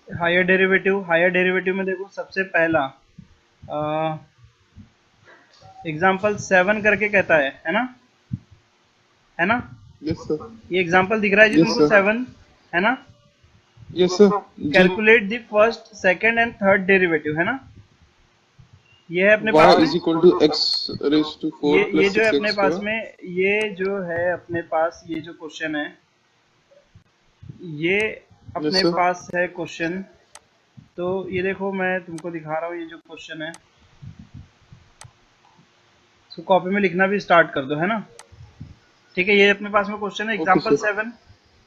Higher derivative में देखो सबसे पहला एग्जाम्पल 7 करके कहता है ना, है ना? Yes sir. ये एग्जाम्पल दिख रहा है जी यस तुमको सर। 7, है ना? Yes sir. जी। Calculate the first second and third derivative, है ना? ये है अपने y पास में, is equal to x raise to 4 ये प्लस जो है 6 अपने x पास स्क्वायर। में, ये जो है अपने पास, ये जो क्वेश्चन है, ये यस अपने सर। पास है क्वेश्चन। तो ये देखो मैं तुमको दिखा रहा हूँ, ये जो क्वेश्चन है इसको कॉपी में लिखना भी स्टार्ट कर दो, है ना? ठीक है, ये अपने पास में क्वेश्चन है ओके एग्जाम्पल सर। 7,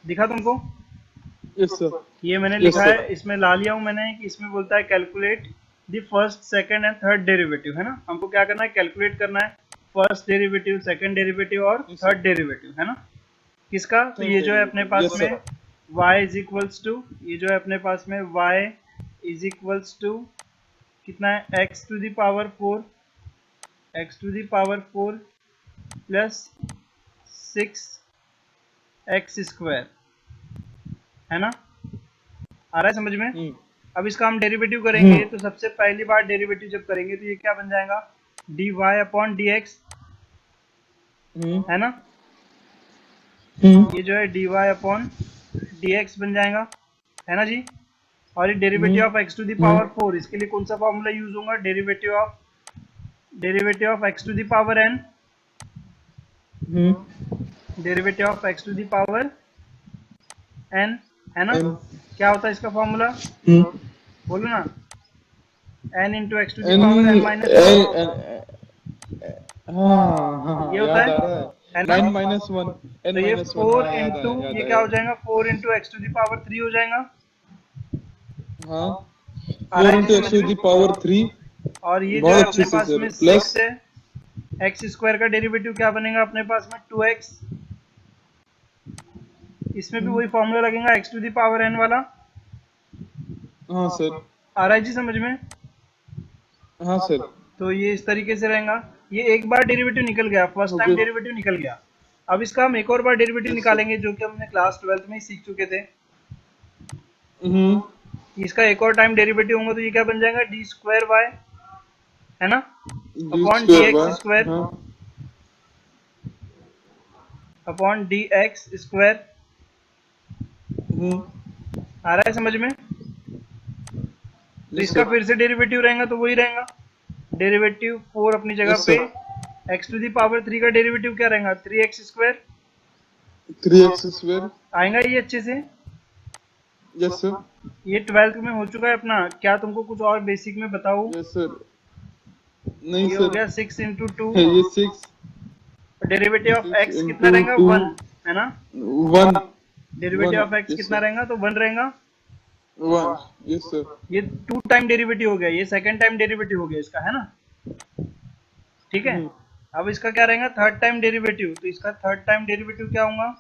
दिखा तुमको? Yes sir. ये मैंने यस लिखा सर। है, इसमें ला लिया हूँ मैंने कि इसमें बोलता है calculate the first second and third derivative, है ना? हमको क्या करना है, कैलकुलेट करना है फर्स्ट डेरिवेटिव, सेकंड डेरिवेटिव और यस सर। थर्ड डेरिवेटिव, है ना? किसका? तो थर्ड ये जो है अपने डेरिवेटिव पास यस में sir. y is equals to, ये जो है अपने पास में y इज इक्वल्स टू कितना है, x to the power 4, x to the power 4 plus 6x square, है ना? आ रहा है समझ में? हम्म। अब इसका हम डेरिवेटिव करेंगे, तो सबसे पहली बार डेरिवेटिव जब करेंगे तो ये क्या बन जाएगा, dy अपॉन dx, हम्म। है ना? हम्म। ये जो है dy अपॉन dx बन जाएगा, है ना जी? और ये hmm. Derivative of x to the power 4, इसके लिए कौन सा फॉर्मूला यूज होगा, derivative of x to the power n, hmm. Derivative of x to the power n, है ना? एन। क्या होता है इसका फॉर्मूला, हम्म। बोलो ना, n into x to the n. Power n minus one, हाँ हाँ हाँ, ये होता याद आ रहा है। है ना? 9 - 1 तो n ये - 1, 4 हाँ याद इंटू, आया याद ये आया क्या हो याद जाएगा, 4 into x to the power 3 हो जाएगा। हाँ। आ रहा 4 है जी इंटू समझ एक्स टू में? The power 3। और ये जो है बहुत अपने अच्छे से पास सर। में प्लस 6 है, एक्स स्क्वायर का डेरिवेटिव क्या बनेगा अपने पास में, 2x, इसमें भी वही फॉर्मूला लगेगा x to the power n वाला। हाँ सर। आ रहा है जी समझ में? हाँ सर। तो ये इस तरीके से रहेगा, ये एक बार डेरिवेटिव निकल गया, फर्स्ट टाइम ओके। डेरिवेटिव निकल गया। अब इसका हम एक और बार डेरिवेटिव यस सर। निकालेंगे, जो कि हमने क्लास 12th में ही सीख चुके थे। हम्म। इसका एक और टाइम डेरिवेटिव होगा तो ये क्या बन जाएगा, डी स्क्वायर वाई, है ना, D upon D square X by. Square, हाँ। Upon D X square. Hmm. आ रहा है समझ में? तो यस इसका सर। फिर से डेरिवेटिव रहेगा तो वही रहेगा, डेरिवेटिव 4 अपनी जगह यस पे, sir. X to the power 3 का डेरिवेटिव क्या रहेगा, 3x स्क्वायर। 3x square. आएगा ये अच्छे से? Yes sir. ये 12th में हो चुका है अपना, क्या तुमको कुछ और बेसिक में बताऊं? Yes sir. नहीं ये हो सर। गया 6 इंटू टू, ये 6। डेरिवेटिव ऑफ 6 x कितना इंटू रहेगा, 2 1, है ना? 1। डेरिवेटिव 1। ऑफ x यस कितना सर। रहेगा, तो 1 रहेगा। 1। Yes sir. ये 2 टाइम डेरिवेटिव हो गया, ये सेकंड टाइम डेरिवेटिव हो गया इसका, है ना? ठीक है। हम्म। अब इसका क्या रहेगा, थर्ड टाइम डेरिवेटिव, तो इसका थर्ड टाइम डेरिवेटिव क्या होगा,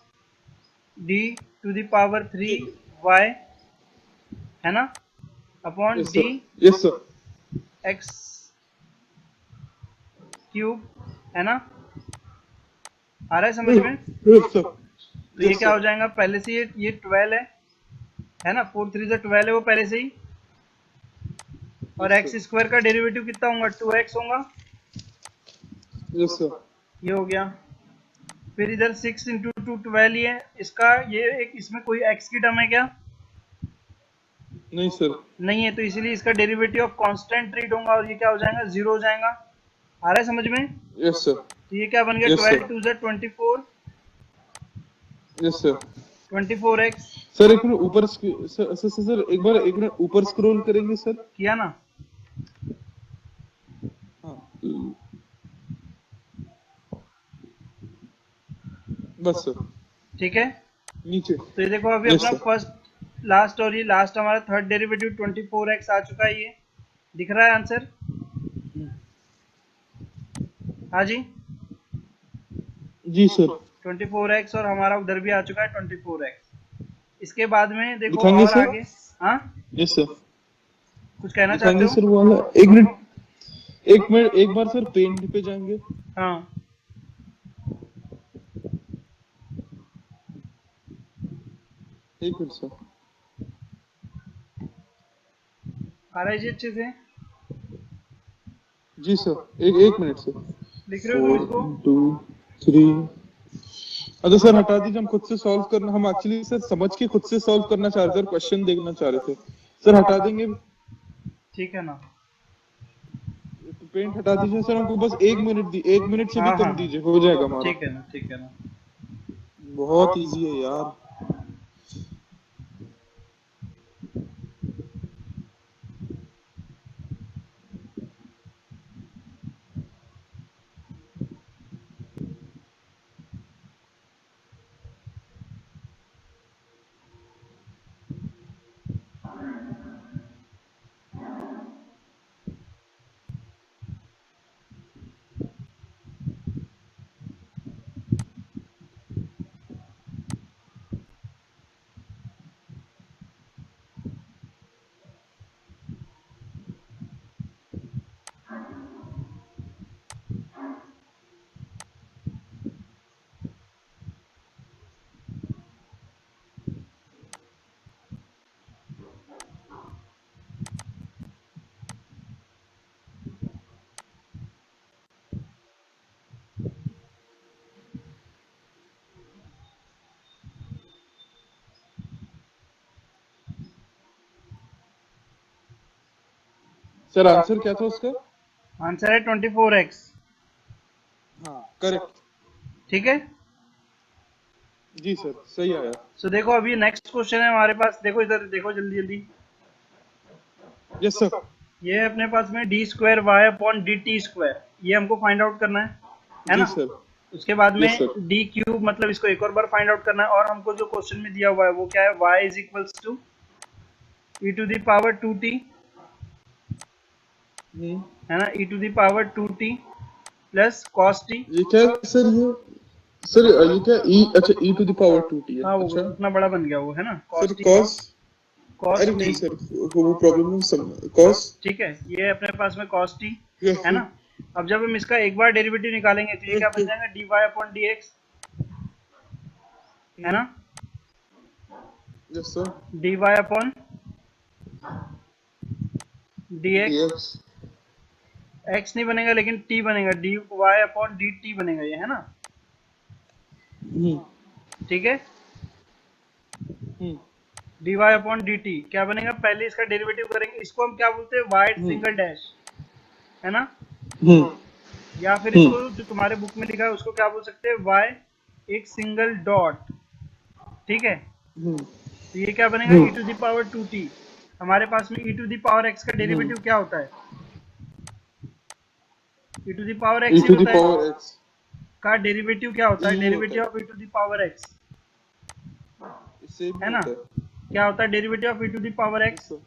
d to the power 3 y, है ना, upon yes d sir. Yes sir. X cube, है ना? आ रहा है समझ में? Yes sir. तो ये यस क्या हो सर। जाएगा, पहले से ये 12 है ना, 4 3 से 12 है वो पहले से ही, और यस एक्स सर। स्क्वायर का डेरिवेटिव कितना होगा, 2x होगा। Yes sir. ये हो गया। फिर इधर 6 इंटू टू 12 ही है इसका, ये एक, इसमें कोई x की टर्म है क्या, नहीं सर। नहीं है, तो इसीलिए इसका डेरिवेटिव ऑफ कांस्टेंट ट्रीट होगा और ये क्या हो जाएगा, 0 हो जाएगा। आ रहा है समझ में? Yes sir. तो ये क्या बन गया, yes sir. 12 2 24, yes sir. 24x, sir एक मिनट ऊपर सर सर सर सर, एक मिनट ऊपर स्क्रॉल करेंगे सर। किया ना? हाँ। बस सर। ठीक है। नीचे। तो ये देखो अभी यस अपना सर। फर्स्ट लास्ट, और ये लास्ट हमारा थर्ड डेरिवेटिव 24x आ चुका है, ये दिख रहा है आंसर? हाँ जी, जी सर। 24x, और हमारा उधर भी आ चुका है 24x। इसके बाद में देखो दिखाएंगे और सर। आगे, हाँ, यस सर। कुछ कहना चाहते दिखाएंगे हो? सर वो वाला। एक मिनट। एक मिनट एक बार सर पेंट पे जाएंगे। हाँ, एक मिनट सर। आ रहा है जी अच्छे से? जी सर, एक एक मिनट सर। लिख रहे हो तुम 4 इसको? 2 3। अच्छा सर हटा दीजिए, हम खुद से सॉल्व करना, हम एक्चुअली सर समझ के खुद से सॉल्व करना चाह रहे थे, क्वेश्चन देखना चाह रहे थे सर, हटा देंगे। ठीक है ना? पेंट हटा दीजिए सर, हमको बस एक मिनट दी, एक मिनट से भी हाँ हाँ कम हाँ, दीजिए, हो जाएगा हमारा। ठीक है ना, ठीक है ना। बहुत इजी है यार। सर आंसर क्या था उसका? आंसर है 24x। हाँ करेक्ट। ठीक है। जी सर सही आया। सो देखो अभी नेक्स्ट क्वेश्चन है हमारे पास, देखो इधर देखो जल्दी जल्दी। Yes sir. ये है अपने पास में d square y upon D t square, ये हमको फाइंड आउट करना है जी ना? सर। उसके बाद में यस सर। डी क्यूब, मतलब इसको एक और बार फाइंड आउट करना है, और हमको जो क्वेश्चन में दिया हुआ है वो क्या है, y is equals to E to the power 2t, है ना, E to the power 2t plus cos T. ये क्या है सर? ये सर ये क्या ई, अच्छा ई टू द पावर 2t है, हाँ वो अच्छा उतना बड़ा बन गया वो, है ना, sir cos T, cos. Cos अरे टी। नहीं सर, वो प्रॉब्लम है कॉस। ठीक है, ये अपने पास में कॉस टी है ना। अब जब हम इसका एक बार डेरिवेटिव निकालेंगे तो ये क्या बन जाएगा, d y upon D x, है ना, yes sir. D y upon D x. dx। X नहीं बनेगा लेकिन टी बनेगा, d y upon D t बनेगा ये, है ना। ठीक है, d y upon D t क्या बनेगा, पहले इसका डेरिवेटिव करेंगे, इसको हम क्या बोलते हैं, वाई सिंगल डैश, है ना, या फिर इसको जो तुम्हारे बुक में लिखा है उसको क्या बोल सकते हैं, वाई एक सिंगल डॉट। ठीक है, तो ये क्या बनेगा, ई टू द पावर 2t। हमारे पास में E to the power x का डेरिवेटिव क्या होता है, E to the power E x ही टू द होता है। पावर एक्स का डेरिवेटिव क्या होता है, यही होता डेरिवेटिव है, of E to the power x, same ही है ना। होता है। क्या होता है derivative of E to the power yes x, sir.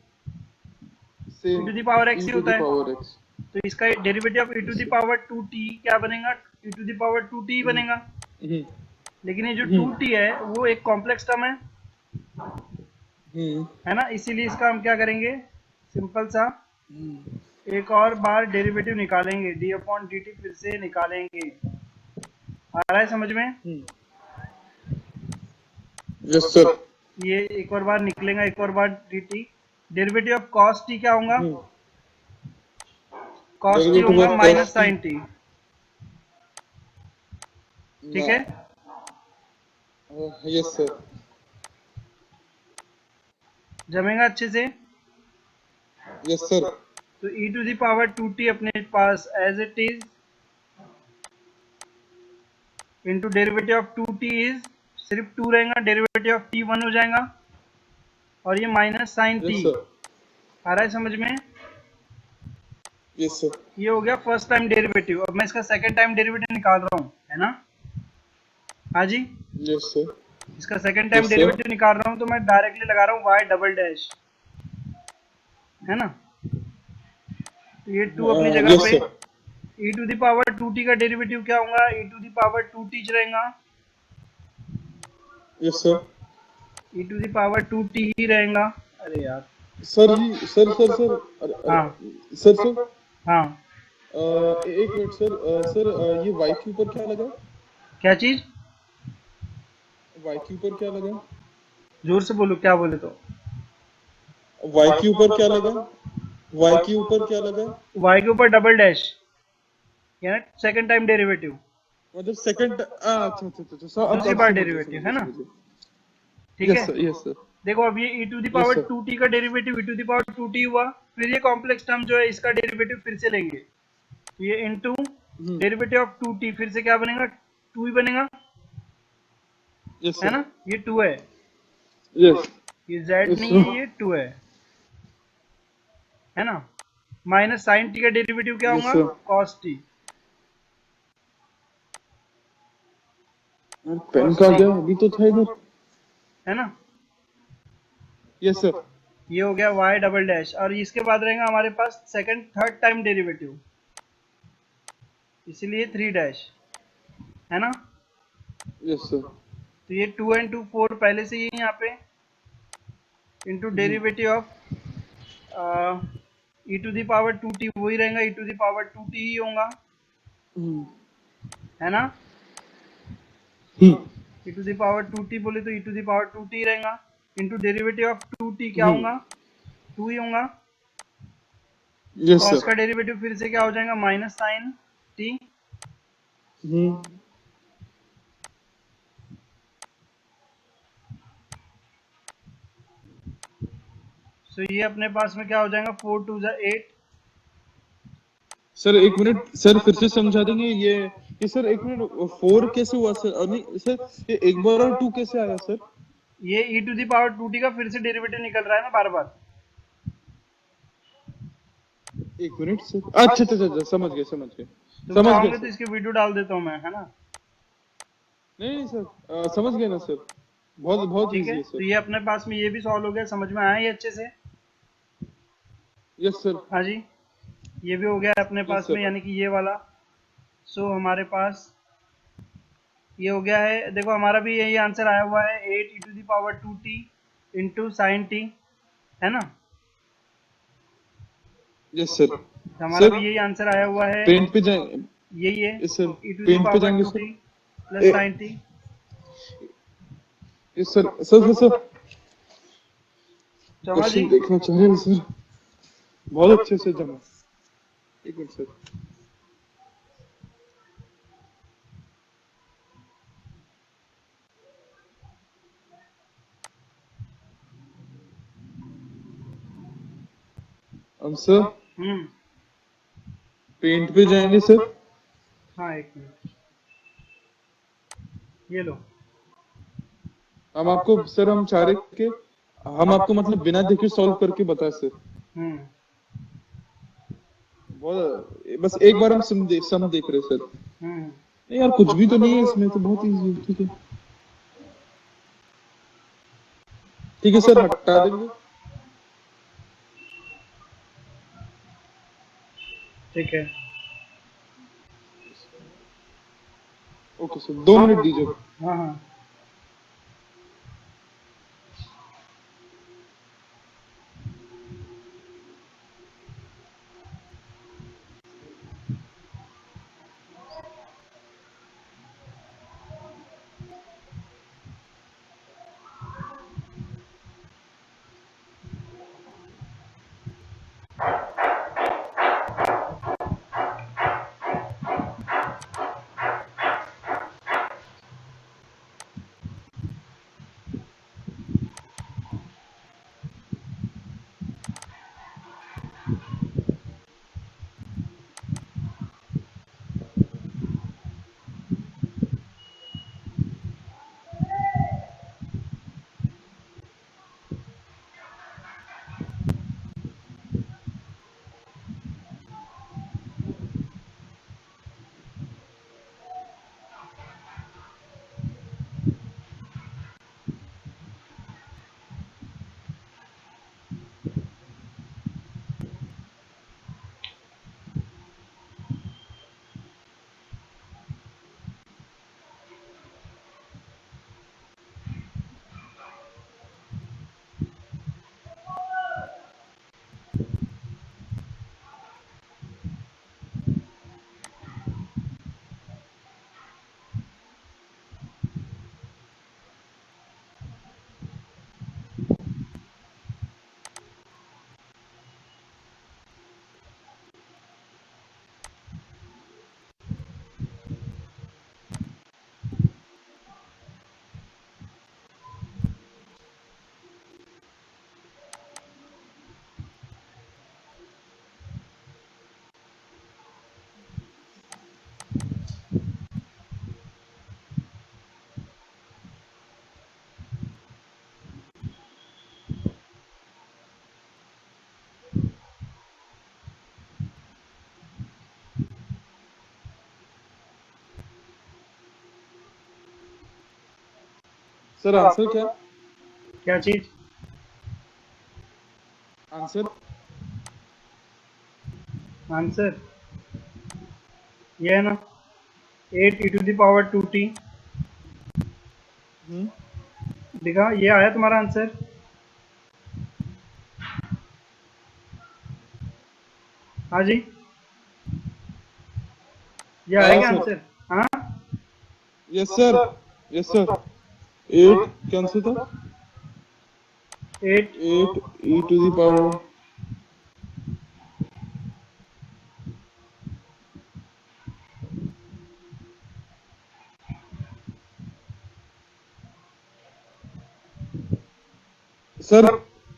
E same to the power x E ही टू होता द है। Power X. तो इसका derivative of E to yes the sir. Power 2t क्या बनेगा, ई टू द पावर 2t बनेगा। लेकिन ये जो 2t है वो एक कॉम्प्लेक्स टर्म है ना, इसीलिए इसका हम क्या करेंगे, सिंपल सा एक और बार डेरिवेटिव निकालेंगे, डी अपॉन डी टी फिर से निकालेंगे। आ रहा है समझ में? Yes sir. ये एक और बार निकलेगा, एक और बार D T, derivative of cos T क्या होगा, कॉस टी डेरिवेटिव होगा of minus cos T. Sine T. ठीक है, यस सर। जमेगा अच्छे से। Yes sir. तो E to the power 2t अपने पास as it is into derivative of 2t is, सिर्फ 2 रहेगा, डेरिवेटिव ऑफ t 1 हो जाएगा, और ये minus sine T. Yes sir. आ रहा है समझ में? Yes sir. ये हो गया फर्स्ट टाइम डेरिवेटिव। अब मैं इसका सेकंड टाइम डेरिवेटिव निकाल रहा हूँ, है ना। हाँ जी, यस सर। इसका second time yes sir. Derivative निकाल रहा हूँ तो मैं डायरेक्टली लगा रहा हूँ वाई डबल डैश, है ना। तो ये 2 अपनी जगह यस पे, sir. e to the power 2t का डेरिवेटिव क्या होगा, e to the power 2t रहेगा, yes sir. e to the power 2t ही रहेगा। अरे यार, सर जी सर अरे हाँ अरे सर हाँ, एक मिनट सर। सर ये वाई के ऊपर क्या लगा? क्या चीज, वाई के ऊपर क्या लगा? जोर से बोलो क्या बोले तो। वाई के ऊपर क्या लगा? y के ऊपर क्या लगा है? y के ऊपर डबल डैश, यानी सेकंड टाइम डेरिवेटिव, मतलब सेकंड, अच्छा अच्छा अच्छा अच्छा, अब दूसरी बार समझ गए डेरिवेटिव समझ है गए ना। समझ गए। ठीक है, यस सर। देखो अब ये e to the yes power sir. 2t का derivative e to the power 2t हुआ, फिर ये कॉम्प्लेक्स टर्म जो है इसका डेरिवेटिव फिर से लेंगे, तो ये इनटू डेरिवेटिव ऑफ 2t, फिर से क्या बनेगा, 2 ही बनेगा, यस है सर। ना, ये 2 है, यस ये z यस नहीं है, सर। ये 2 है ना, माइनस साइन t का डेरिवेटिव क्या यस होगा, सर। cos t, पेन cos का t, गया, अभी तो था इधर। है ना, यस सर। ये हो गया y डबल डैश, और इसके बाद रहेगा हमारे पास सेकंड थर्ड टाइम डेरिवेटिव, इसीलिए 3 डैश, है ना, यस सर। तो ये 2 and 2 4 पहले से ही है यहाँ पे, into derivative of e to the power 2t, वही रहेगा, e to the power 2t ही होगा, है ना, e to the power 2t बोले तो e to the power 2t ही रहेगा, इंटू डेरिवेटिव ऑफ 2t क्या होगा, 2 ही होगा, यस cos सर। का डेरिवेटिव फिर से क्या हो जाएगा, माइनस साइन t, सो ये अपने पास में क्या हो जाएगा, 4 2 8, सर एक मिनट सर, फिर से समझा देंगे ये सर एक मिनट, 4 कैसे हुआ सर? नहीं सर, ये एक बार और 2 कैसे आया सर? ये e to the power 2t का फिर से डेरिवेटिव निकल रहा है ना बार बार, एक मिनट सर, अच्छा अच्छा अच्छा, समझ गए समझ गए तुम समझ गए चाहोगे तो सर। इसके वीडियो डाल देता हूँ मैं, है ना, नहीं नहीं सर, समझ गए ना सर, बहुत बहुत ठीक इजी है, है तो सर। ये अपने पास में ये भी सॉल्व हो गया, समझ में आया ये अच्छे से, यस सर। हाँ जी, ये भी हो गया अपने यस पास में, सर। यानी कि ये वाला, सो हमारे पास ये हो गया है, देखो हमारा भी यही आंसर आया हुआ है, 8 e to the power 2t into sine t, है ना, यस सर। तो हमारा सर भी यही आंसर आया हुआ है, पेंट पे जाए। यही है, yes sir. e to the पेंट पे पावर जाएंगे sir. 2t plus sine T, yes sir sir sir sir, Chauma ji, question देखना चाहेंगे सर? बहुत अच्छे से जमा। एक मिनट सर। आंसर हम्म, पेंट पे जाएंगे सर। हाँ एक मिनट, ये लो, हम आपको सर, हम चाह रहे कि हम आपको मतलब बिना देखे सॉल्व करके बताए सर। हम्म, बहुत, बस एक बार हम सम देख रहे सर। हम्म, नहीं यार, कुछ भी तो नहीं है इसमें, तो बहुत इजी है। ठीक है सर, हटा देंगे। ठीक है, ओके सर, 2 मिनट दीजिए। हाँ हाँ, सर आंसर क्या? क्या चीज? आंसर आंसर ये है ना, 8 e⁻²t। दिखा, ये आया तुम्हारा आंसर। हाँ जी, ये आया आया क्या सर। आंसर? हाँ, यस सर, यस सर। 8 क्या आंसर था? 8। 8 e⁻। सर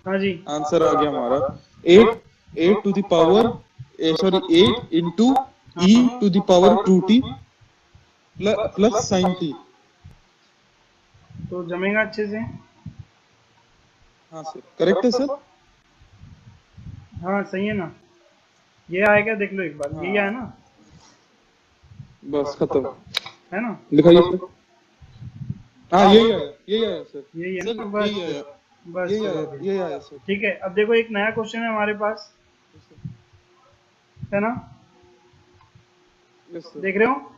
हाँ जी, आंसर आ गया हमारा। 8 8 sorry 8 into e⁻²t plus sign t। तो जमेगा अच्छे से। हाँ सर, करेक्ट है सर। हाँ सही है ना। ये आया क्या, देख लो एक बार, यही आया हाँ ना, बस खत्म। है ना, दिखाइए सर। हाँ यही आया सर। यही है सर ना, यही बस। आया, बस चलो यही फिर। आया सर। ठीक है, अब देखो एक नया क्वेश्चन है हमारे पास, है ना, यस सर, देख रहे हो?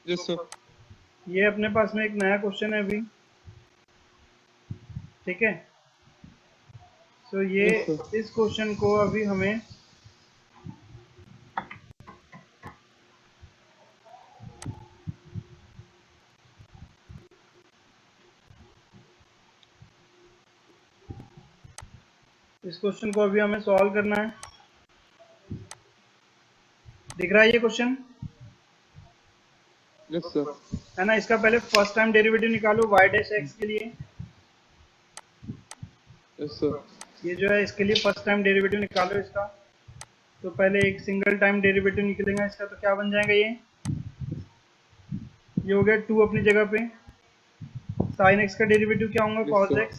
यस सर, ये अपने पास में एक नया क्वेश्चन है अभी, ठीक है। तो ये यस सर। इस क्वेश्चन को अभी हमें सॉल्व करना है। दिख रहा है ये क्वेश्चन, यस सर, है ना? इसका पहले फर्स्ट टाइम डेरिवेटिव निकालो y डैश x के लिए। Yes sir. ये जो है इसके लिए फर्स्ट टाइम डेरिवेटिव निकालो इसका। तो पहले एक सिंगल टाइम डेरिवेटिव निकलेगा इसका, तो क्या बन जाएगा ये हो गया 2 अपनी जगह पे। साइन x का डेरिवेटिव क्या होगा, yes cos sir. x।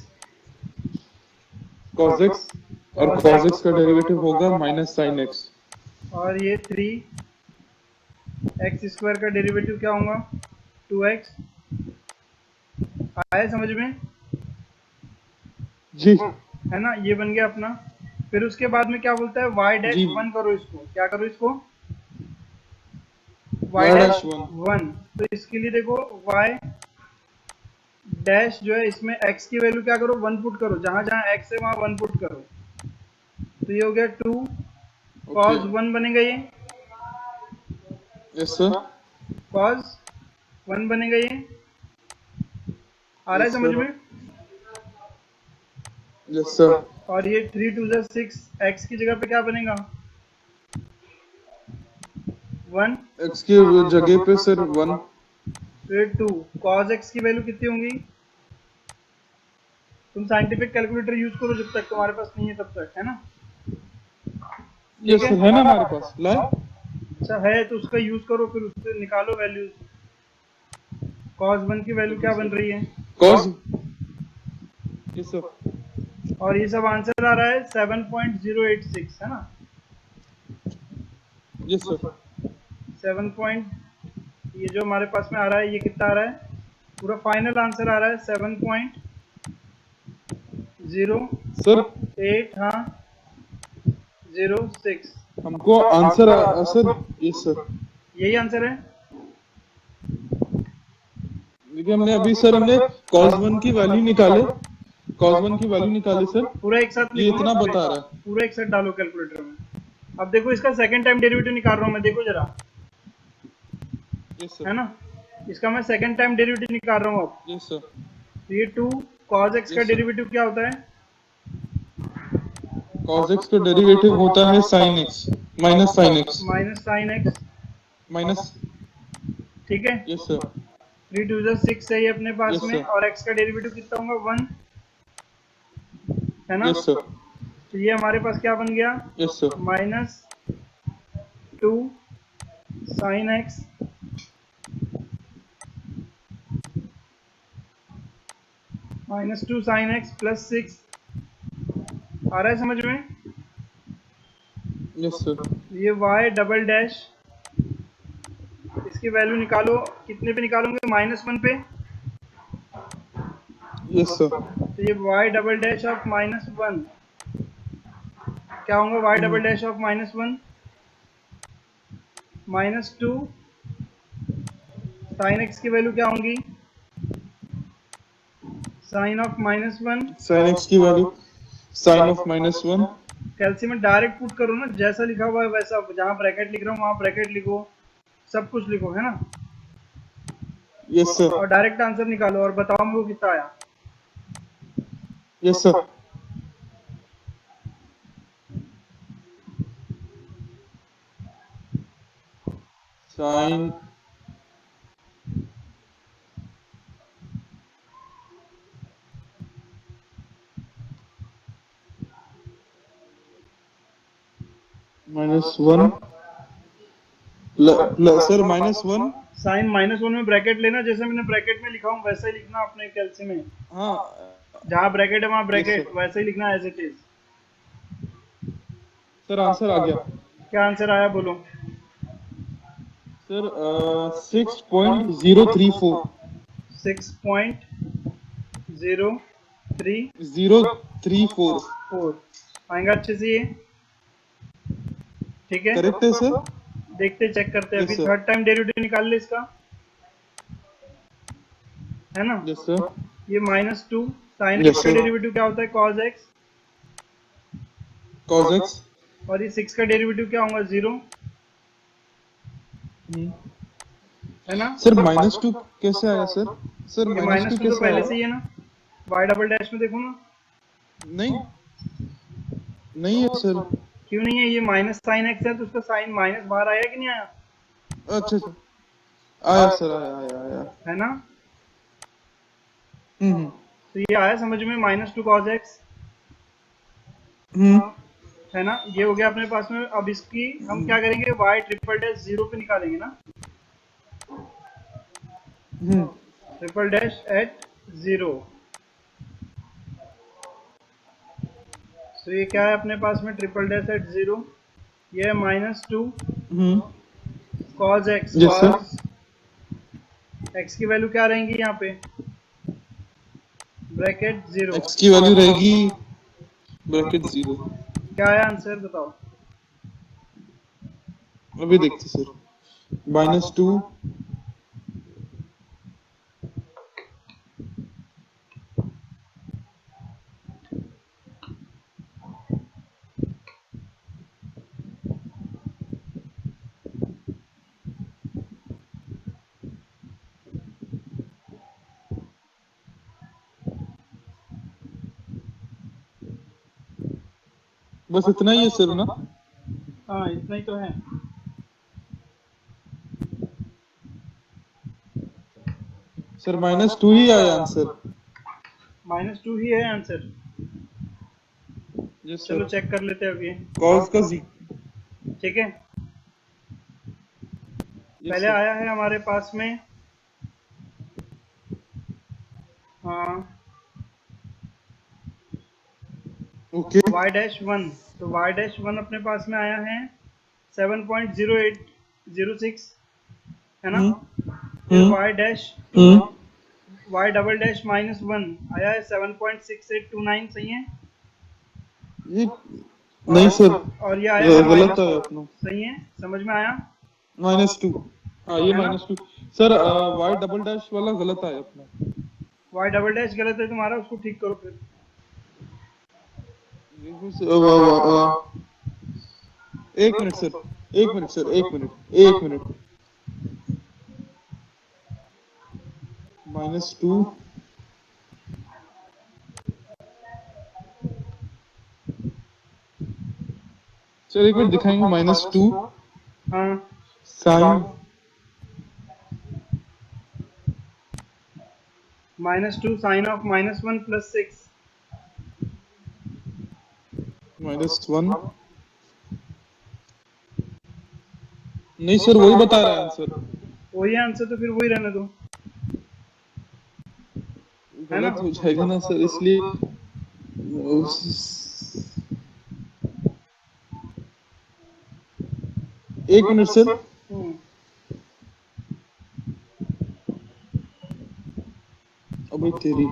cos x और cos cos x x का डेरिवेटिव होगा माइनस साइन x। और ये 3 x² का डेरिवेटिव क्या होगा, 2x। आया समझ में? जी है ना, ये बन गया अपना। फिर उसके बाद में क्या बोलता है, y डैश जी। 1 करो इसको। क्या करो इसको, y y डैश डैश 1। 1। तो इसके लिए देखो y डैश जो है इसमें x की वैल्यू क्या करो, 1 पुट करो। जहां जहां x है वहां 1 पुट करो। तो ये हो गया 2 ओके। cos 1 बनेगा ये, यस सर, cos 1 बनेगा ये। आ रहा है यस समझ सर, में? Yes sir. और ये 3 2 6, x की जगह पे क्या बनेगा, 1। x की जगह पे सर 1। फिर 2 cos x की वैल्यू कितनी होंगी? तुम साइंटिफिक कैलकुलेटर यूज करो जब तक तुम्हारे पास नहीं है तब तक, है ना? ठीक यस है, सर, है ना हमारे पास लाए। अच्छा है तो उसका यूज करो, फिर उससे निकालो वैल्यूज। cos 1 की वैल्यू ओके क्या बन सर। रही है, cos यस सर, और ये सब आंसर आ रहा है 7.086, है ना? Yes sir. 7 पॉइंट, ये जो हमारे पास में आ रहा है ये कितना आ रहा है, पूरा फाइनल आंसर आ रहा है 7.086। सर हाँ, 06। हमको आंसर सर। Yes sir. यही आंसर है। देखिए हमने cos 1 की वैल्यू निकाले, cos 1 की वैल्यू निकाले सर। पूरा एक साथ ये लिखो इतना मत, बता रहा है। पूरा एक साथ डालो कैलकुलेटर में। अब देखो इसका सेकंड टाइम डेरिवेटिव निकाल रहा हूँ मैं, देखो जरा, यस सर, है ना? इसका मैं सेकंड टाइम डेरिवेटिव निकाल रहा हूँ अब। यस सर, तो ये 2 cos x का यस सर। डेरिवेटिव क्या होता है, cos x का डेरिवेटिव होता है sin x minus sin x minus sine x। Minus. ठीक है, यस सर, 3 2 6 है ये अपने पास यस में, सर, और x का डेरिवेटिव कितना होगा, 1, है ना? यस सर, तो ये हमारे पास क्या बन गया, yes sir, minus 2 sine x -2 sine x plus 6। आ रहा है समझ में? Yes sir. ये y डबल डैश, इसकी वैल्यू निकालो, कितने पे निकालोगे, -1 पे। Yes sir. तो ये y डबल डैश ऑफ -1 क्या होगा? y double dash of -1 -2 sine x की वैल्यू क्या होंगी? साइन ऑफ -1 साइन एक्स की वैल्यू साइन ऑफ -1। कैल्सियम में डायरेक्ट पुट करो ना, जैसा लिखा हुआ है वैसा, जहाँ ब्रैकेट लिख रहा हूँ वहाँ ब्रैकेट लिखो, सब कुछ लिखो, है ना? Yes sir. और डायरेक्ट आंसर निकालो और बताओ मेरे को कितना आया। Yes sir. Sine -1 sir -1। Sine -1 में ब्रैकेट लेना, जैसे मैंने ब्रैकेट में लिखा हूँ वैसा ही लिखना अपने कैल्सियम में, हाँ जहाँ ब्रैकेट है वहाँ यस ब्रैकेट सर। वैसे ही लिखना as it is. Sir answer आ गया। क्या आंसर आया बोलो? सर 6.034। 6.034 034 आएगा अच्छे से ये, ठीक है? करेक्ट है सर। देखते चेक करते हैं, यस अभी सर। थर्ड टाइम डेरिवेटिव निकाल ले इसका, है ना? Yes sir. ये -2 साइन यस एक्स का सर। डेरिवेटिव क्या होता है? cos x। cos x। और ये 6 का डेरिवेटिव क्या होगा? 0, है ना? सर -2 कैसे आया सर? सर ये -2 -2 तो कैसे पहले आया? से ही है ना, y डबल डैश में देखो ना। नहीं नहीं है सर। क्यों नहीं है? ये माइनस साइन एक्स है तो उसका साइन माइनस बाहर आया कि नहीं आया? अच्छा अच्छा आया सर, आया आया आया। है ना? हम्म तो ये आया समझ में, -2 cos x, हम्म है ना? ये हो गया अपने पास में। अब इसकी हम क्या करेंगे? y ट्रिपल डैश 0 पे निकालेंगे ना, हम्म ट्रिपल डैश एट 0। तो ये क्या है अपने पास में? ट्रिपल डैश एट 0, ये है -2 हम्म cos x। Yes sir. cos x की वैल्यू क्या रहेंगी यहाँ पे? ब्रैकेट 0। एक्स की वैल्यू रहेगी ब्रैकेट 0। क्या है आंसर बताओ? अभी देखते सर। -2 बस इतना ही है सर ना? हाँ इतना ही तो है। सर -2 ही आया आंसर। -2 ही है आंसर। यस चलो सर। चेक कर लेते हैं अभी, कॉस का जी। ठीक है? यस पहले सर। आया है हमारे पास में, हाँ, ओके। y dash 1। तो y डैश 1 अपने पास में आया है 7.0806, है ना? फिर हम्म y डैश 2, हम्म y डबल डैश -1 आया है 7.6829, सही है? ये नहीं सर, और ये आया है गलत -2, आया अपना। सही है? समझ में आया? -2। हाँ ये है ना? -2। सर वाई डबल डैश वाला गलत आया अपना। y डबल डैश गलत है तुम्हारा, उसको ठीक करो फिर। देखो सर, एक मिनट सर, एक मिनट सर, एक मिनट, एक मिनट। -2 सर, एक मिनट दिखाएंगे। -2 हाँ, साइन -2 साइन ऑफ -1 प्लस 6। -1। नहीं सर, वही बता रहा है आंसर। वही आंसर तो फिर वही रहने दो, है ना? गलत हो जाएगा ना सर, इसलिए एक मिनट सर। हम्म, अबे तेरी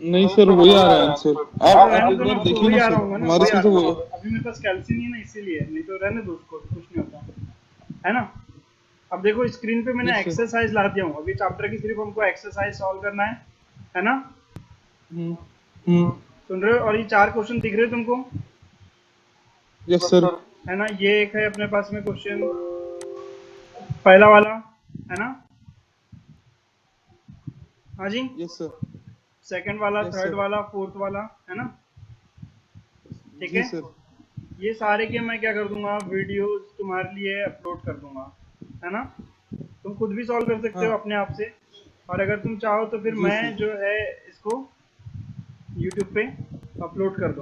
नहीं सर वही आ रहा है आंसर। तो आप रहने एक दो ना, बार उसको देखिए वही ना आ रहा सर, होगा ना, हमारे वही आ इसमें रहा तो वो होगा। अभी मेरे पास कैल्सी नहीं है ना, इसीलिए, नहीं तो रहने दो उसको, कुछ नहीं होता है ना। अब देखो स्क्रीन पे मैंने यस सर। एक्सरसाइज ला दिया हूँ, अभी चैप्टर की सिर्फ हमको एक्सरसाइज सॉल्व करना है ना। हम्म हम्म सुन रहे हो? और ये 4 क्वेश्चन दिख रहे हैं तुमको, यस सर। है ना। ये एक है अपने पास में क्वेश्चन, पहला वाला, है ना। हाँ जी। Yes sir. सेकंड वाला, यस थर्ड सर। वाला, फोर्थ वाला, है ना। ठीक जी है। सर। ये सारे के मैं क्या कर दूंगा, वीडियोस तुम्हारे लिए अपलोड कर दूंगा, है ना। तुम खुद भी सॉल्व कर सकते हाँ हो अपने आप से, और अगर तुम चाहो तो फिर जी मैं सर। जो है इसको यूट्यूब पे अपलोड कर दूंगा।